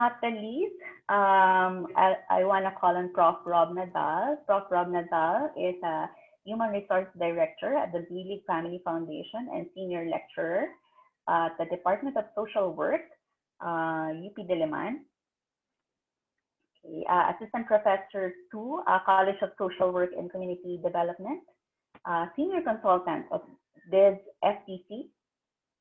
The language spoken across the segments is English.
not the least, I want to call on Prof. Rob Nadal. Prof. Rob Nadal is a Human Resource Director at the Bleelig Family Foundation and Senior Lecturer at the Department of Social Work, UP Diliman. Okay, Assistant Professor 2, College of Social Work and Community Development, Senior Consultant of DIS FTC,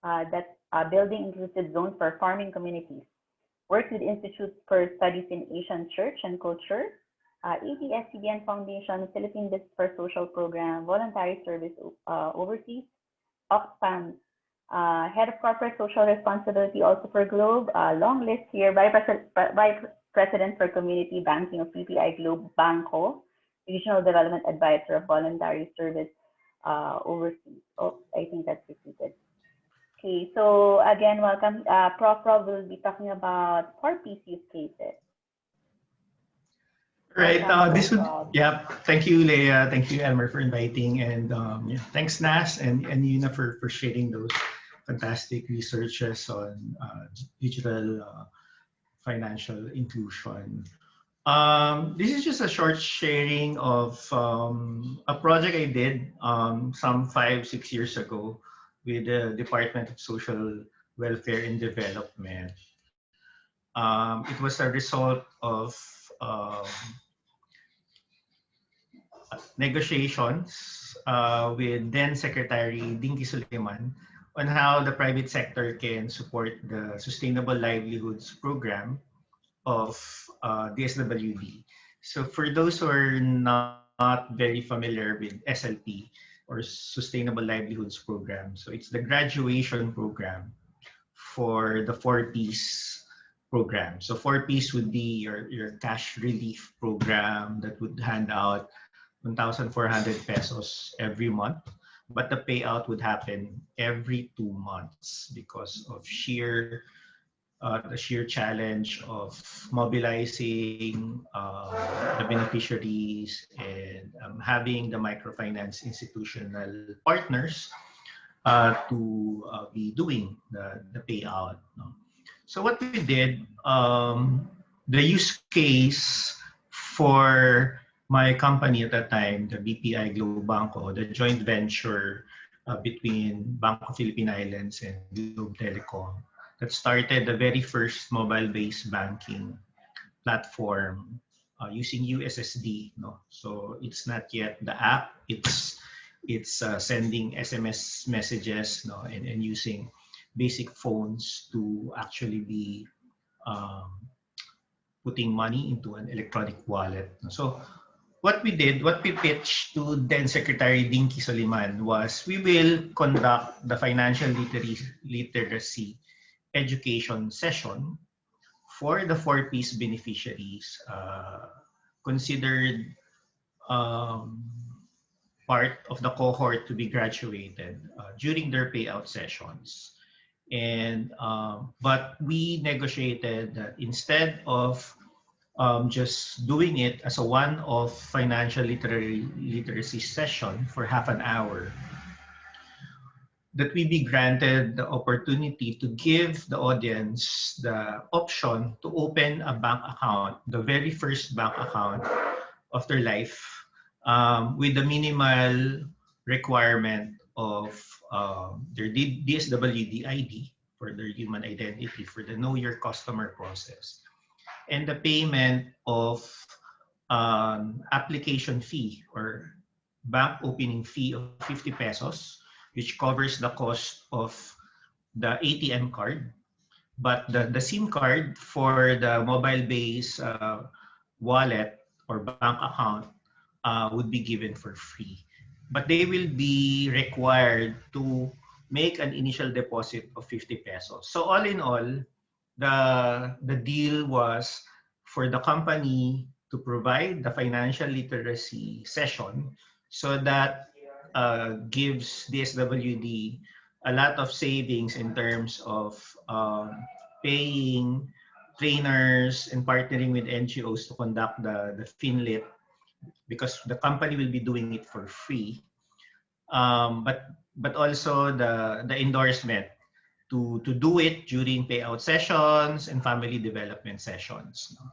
that's Building Inclusive Zones for Farming Communities. Worked with Institute for Studies in Asian Church and Culture, ABS-CBN Foundation, Philippine Business for Social Program, Voluntary Service Overseas, Oxfam, Head of Corporate Social Responsibility also for Globe, long list here, Vice President for Community Banking of PPI Globe Banco, Regional Development Advisor of Voluntary Service Overseas. Oh, I think that's repeated. Okay, so again, welcome. Prof. Rob will be talking about 4Ps use cases. Right. This would, yeah. Thank you, Leah. Thank you, Elmer, for inviting, and yeah, thanks, Nas and Yuna for sharing those fantastic researches on digital financial inclusion. This is just a short sharing of a project I did some 5-6 years ago with the Department of Social Welfare and Development. It was a result of negotiations with then Secretary Dinky Suleiman on how the private sector can support the Sustainable Livelihoods Program of DSWD. So for those who are not very familiar with SLP or Sustainable Livelihoods Program, so it's the graduation program for the 4Ps program. So 4Ps would be your cash relief program that would hand out 1,400 pesos every month, but the payout would happen every 2 months because of the sheer challenge of mobilizing the beneficiaries and having the microfinance institutional partners to be doing the payout. No? So what we did, the use case for my company at that time, the BPI Globe Banco, the joint venture between Banco Philippine Islands and Globe Telecom, that started the very first mobile-based banking platform using USSD. No? So it's not yet the app, it's sending SMS messages, no? and using basic phones to actually be putting money into an electronic wallet. So what we did, what we pitched to then Secretary Dinky Suleiman was we will conduct the financial literacy education session for the 4Ps beneficiaries considered part of the cohort to be graduated during their payout sessions. And but we negotiated that instead of just doing it as a one-off financial literacy session for half an hour, that we be granted the opportunity to give the audience the option to open a bank account, the very first bank account of their life, with the minimal requirement of their DSWD ID for their human identity, for the Know Your Customer process, and the payment of application fee or bank opening fee of 50 pesos, which covers the cost of the ATM card. But the SIM card for the mobile-based wallet or bank account would be given for free. But they will be required to make an initial deposit of 50 pesos. So all in all, the deal was for the company to provide the financial literacy session so that gives DSWD a lot of savings in terms of paying trainers and partnering with NGOs to conduct the FinLit, because the company will be doing it for free. But also the endorsement to do it during payout sessions and family development sessions. No?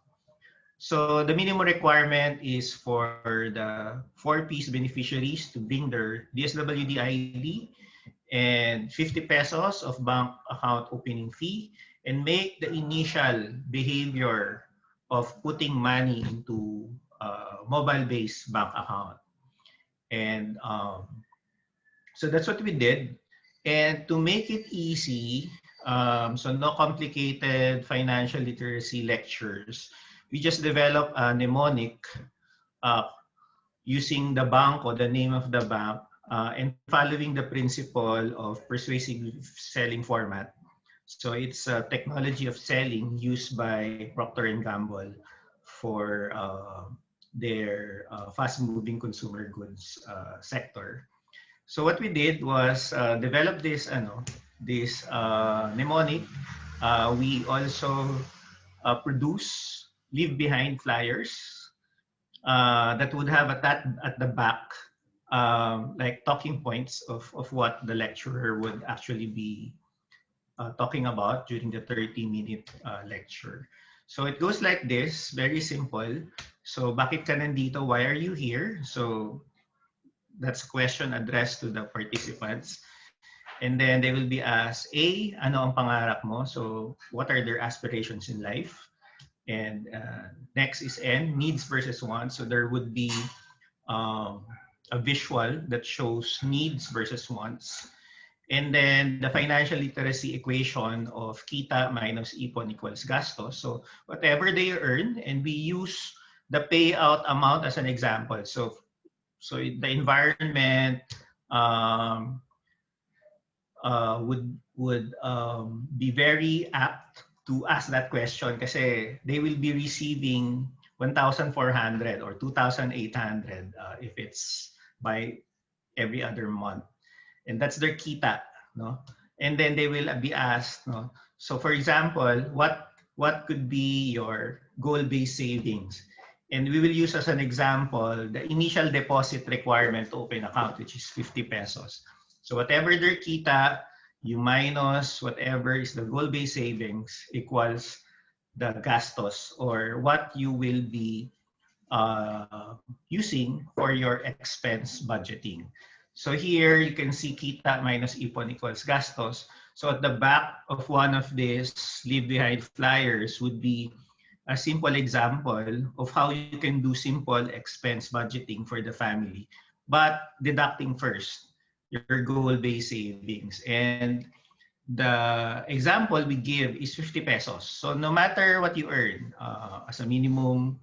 So the minimum requirement is for the 4Ps beneficiaries to bring their DSWD ID and 50 pesos of bank account opening fee and make the initial behavior of putting money into mobile-based bank account. And so that's what we did. And to make it easy, so no complicated financial literacy lectures, we just developed a mnemonic using the bank or the name of the bank and following the principle of persuasive selling format. So it's a technology of selling used by Procter & Gamble for their fast-moving consumer goods sector. So what we did was develop this mnemonic. We also produce leave behind flyers that would have at the back like talking points of what the lecturer would actually be talking about during the 30-minute lecture. So it goes like this, very simple. So bakit ka nandito? Why are you here? So that's a question addressed to the participants. And then they will be asked, A, ano ang pangarap mo? So what are their aspirations in life? And next is N, needs versus wants. So there would be a visual that shows needs versus wants. And then the financial literacy equation of kita minus ipon equals gastos. So whatever they earn, and we use the payout amount as an example. So the environment would be very apt to ask that question kasi they will be receiving 1,400 or 2,800 if it's by every other month. And that's their kita, no? And then they will be asked, no? So for example, what could be your goal-based savings? And we will use as an example the initial deposit requirement to open account, which is 50 pesos. So whatever their kita, you minus whatever is the goal-based savings equals the gastos or what you will be using for your expense budgeting. So here you can see kita minus ipon equals gastos. So at the back of one of these leave behind flyers would be a simple example of how you can do simple expense budgeting for the family, but deducting first your goal-based savings. And the example we give is 50 pesos. So no matter what you earn as a minimum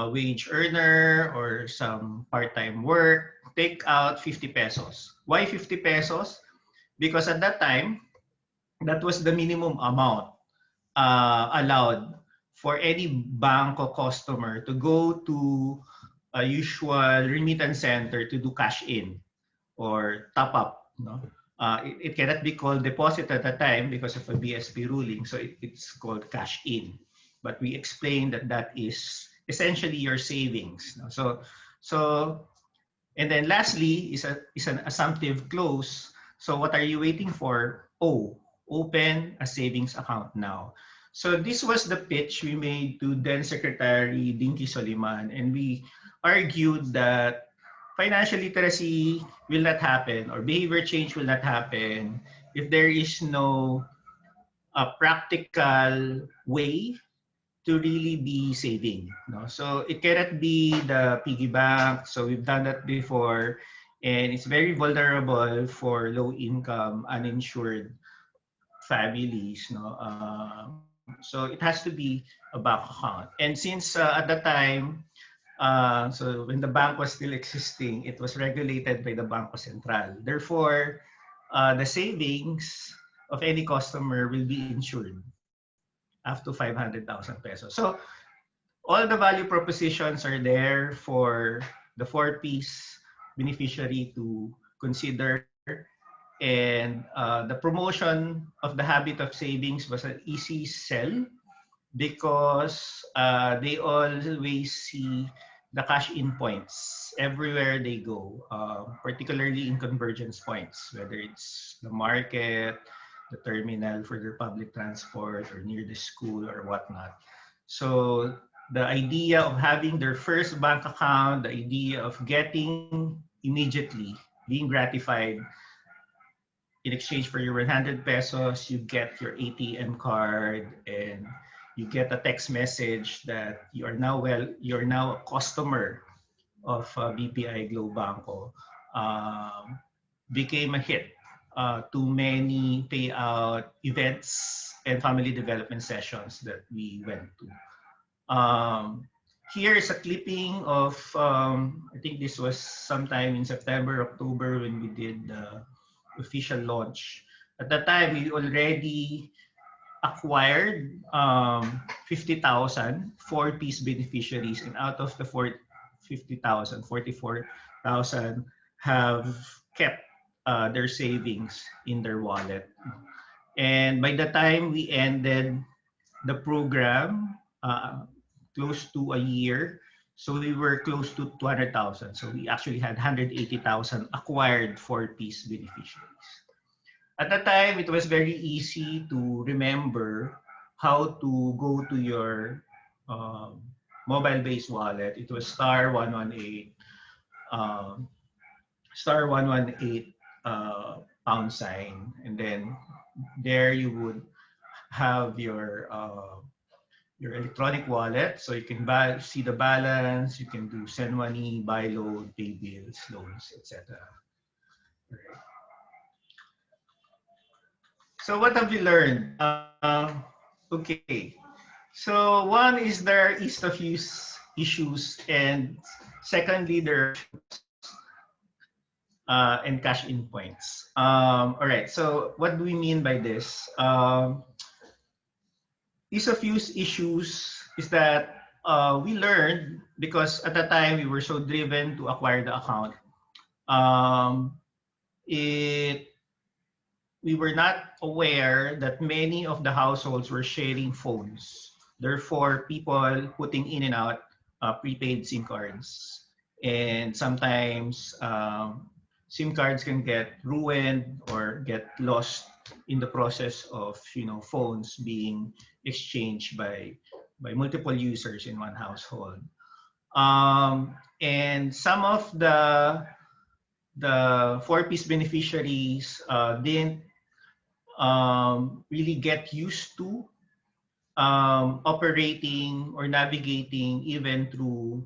wage earner or some part-time work, take out 50 pesos. Why 50 pesos? Because at that time, that was the minimum amount allowed for any bank or customer to go to a usual remittance center to do cash in or top up. No? It cannot be called deposit at that time because of a BSP ruling, so it's called cash in. But we explained that is essentially your savings. No? So, and then lastly is an assumptive close. So what are you waiting for? O, open a savings account now. So this was the pitch we made to then Secretary Dinky Soliman, and we argued that financial literacy will not happen or behavior change will not happen if there is no practical way to really be saving. No? So it cannot be the piggy bank. So we've done that before, and it's very vulnerable for low-income, uninsured families. No? So it has to be a bank account. And since at the time, so when the bank was still existing, it was regulated by the Bangko Sentral. Therefore, the savings of any customer will be insured up to 500,000 pesos. So all the value propositions are there for the 4Ps beneficiary to consider. And the promotion of the habit of savings was an easy sell because they always see the cash-in points everywhere they go, particularly in convergence points, whether it's the market, the terminal for their public transport or near the school or whatnot. So the idea of having their first bank account, the idea of getting immediately being gratified in exchange for your 100 pesos, you get your ATM card and you get a text message that you're now a customer of BPI Globe Banco, um, became a hit. Too many payout events and family development sessions that we went to. Here is a clipping of, I think this was sometime in September, October when we did the official launch. At that time, we already acquired 50,000 four-piece beneficiaries, and out of the 50,000, 44,000 have kept their savings in their wallet. And by the time we ended the program, close to a year, so we were close to 200,000. So we actually had 180,000 acquired four-piece beneficiaries. At the time, it was very easy to remember how to go to your mobile-based wallet. It was star 118, star 118 pound sign, and then there you would have your electronic wallet, so you can see the balance, you can do send money, buy load, pay bills, loans, etc. Right. So what have we learned? Okay. So one is there are ease of use issues, and secondly, there are and cash in points. All right. So what do we mean by this? Ease of use issues is that we learned because at the time we were so driven to acquire the account. It we were not aware that many of the households were sharing phones. Therefore, people putting in and out prepaid SIM cards. And sometimes SIM cards can get ruined or get lost in the process of phones being exchanged by multiple users in one household. And some of the four-piece beneficiaries didn't really get used to operating or navigating even through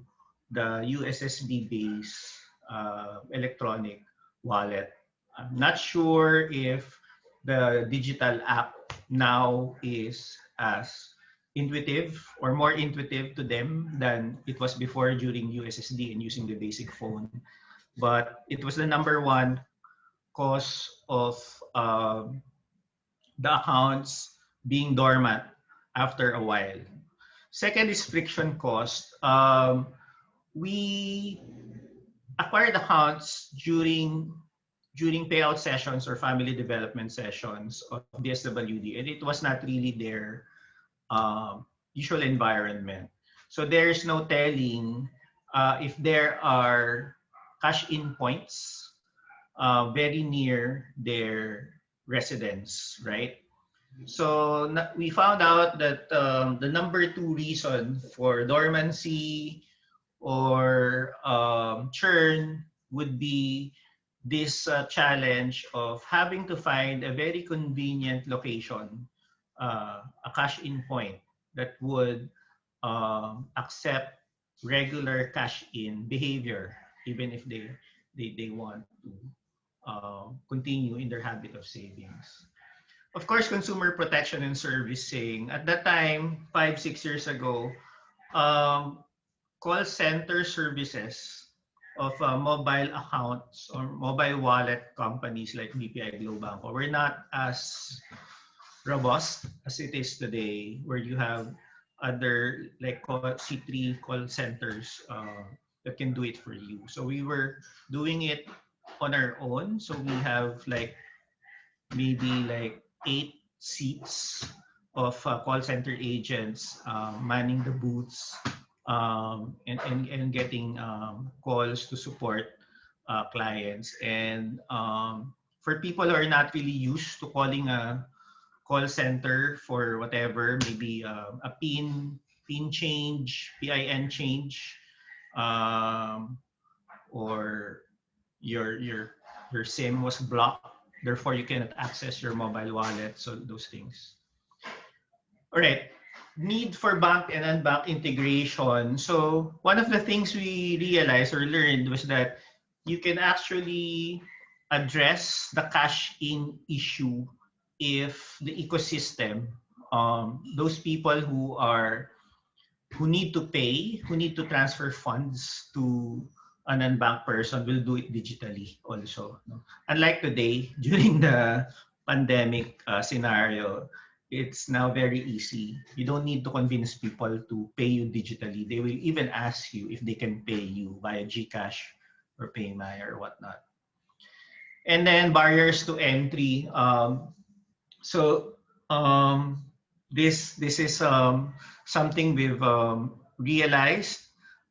the USSD-based electronic wallet. I'm not sure if the digital app now is as intuitive or more intuitive to them than it was before during USSD and using the basic phone. But it was the number one cause of the accounts being dormant after a while. Second is friction cost. We acquired accounts during payout sessions or family development sessions of DSWD, and it was not really their usual environment. So there is no telling if there are cash-in points very near their residence, right? So we found out that the number two reason for dormancy or churn would be this challenge of having to find a very convenient location, a cash-in point that would accept regular cash-in behavior, even if they want to continue in their habit of savings. Of course, consumer protection and servicing. At that time, 5-6 years ago, call center services of mobile accounts or mobile wallet companies like BPI Globe Banco were not as robust as it is today, where you have other like C3 call centers that can do it for you. So we were doing it on our own. So we have like maybe like 8 seats of call center agents manning the booths and getting calls to support clients. And for people who are not really used to calling a call center for whatever, maybe a PIN change, PIN change, um, or your SIM was blocked, therefore you cannot access your mobile wallet. So those things. All right. Need for bank and unbank integration. So one of the things we realized or learned was that you can actually address the cash in issue if the ecosystem, those people who need to pay, who need to transfer funds to an unbanked person will do it digitally also. No? Unlike today, during the pandemic scenario, it's now very easy. You don't need to convince people to pay you digitally. They will even ask you if they can pay you via GCash or PayMaya or whatnot. And then barriers to entry. So um, this is something we've realized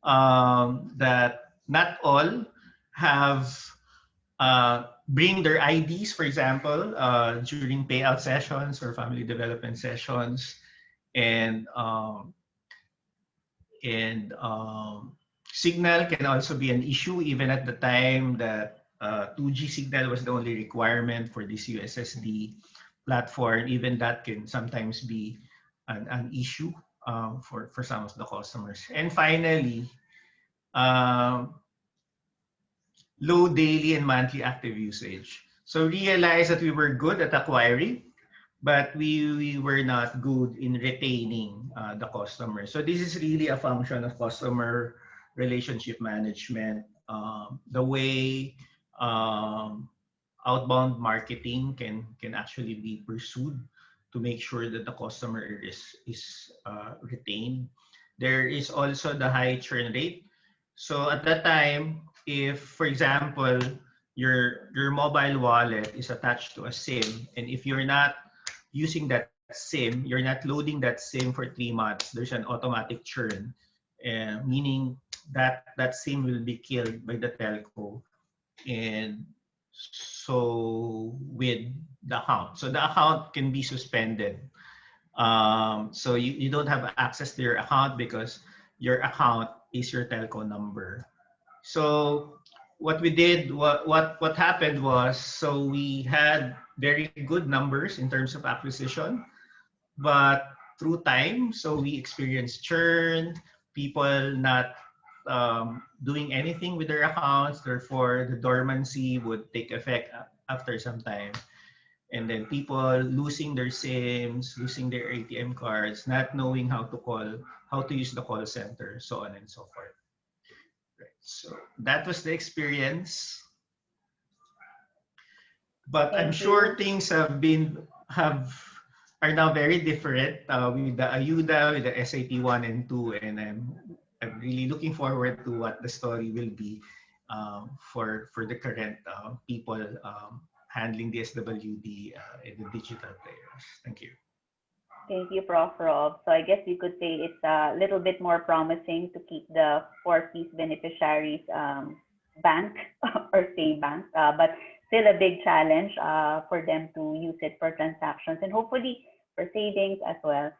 that not all have bring their IDs, for example, during payout sessions or family development sessions, and um, and signal can also be an issue even at the time that 2G signal was the only requirement for this USSD platform. Even that can sometimes be an issue for some of the customers. And finally, um, low daily and monthly active usage. So realize that we were good at acquiring, but we were not good in retaining the customer. So this is really a function of customer relationship management, the way um, outbound marketing can actually be pursued to make sure that the customer is retained. There is also the high churn rate. So at that time, if for example your mobile wallet is attached to a SIM, and if you're not using that SIM, you're not loading that SIM for 3 months, there's an automatic churn, meaning that that SIM will be killed by the telco. And so with the account, so the account can be suspended. So you don't have access to your account because your account is your telco number. So what we did, what happened was, so we had very good numbers in terms of acquisition, but through time, so we experienced churn, people not doing anything with their accounts, therefore the dormancy would take effect after some time. And then people losing their SIMs, losing their ATM cards, not knowing how to call, how to use the call center, so on and so forth. Right. So that was the experience. But I'm Thank sure you. things have are now very different with the Ayuda, with the SAP 1 and 2, and I'm really looking forward to what the story will be for the current people handling the SWD and the digital players. Thank you. Thank you, Prof. Rob. So I guess you could say it's a little bit more promising to keep the 4 Ps beneficiaries bank or stay bank, but still a big challenge for them to use it for transactions and hopefully for savings as well.